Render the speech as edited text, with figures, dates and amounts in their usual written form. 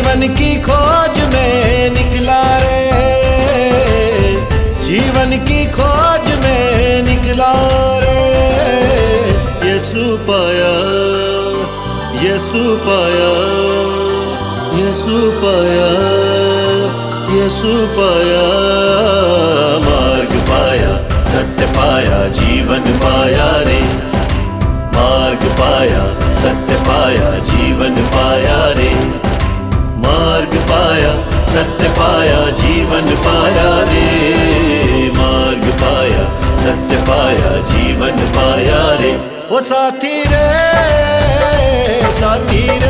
जीवन की खोज में निकला रे, जीवन की खोज में निकला रे। यीशु पाया, यीशु पाया, यीशु पाया, यीशु पाया। मार्ग पाया, सत्य पाया, जीवन पाया रे। मार्ग पाया, सत्य पाया, जीवन पाया रे। मार्ग पाया, सत्य पाया, जीवन पाया रे। मार्ग पाया, सत्य पाया, जीवन पाया रे। ओ साथी रे, साथी रे,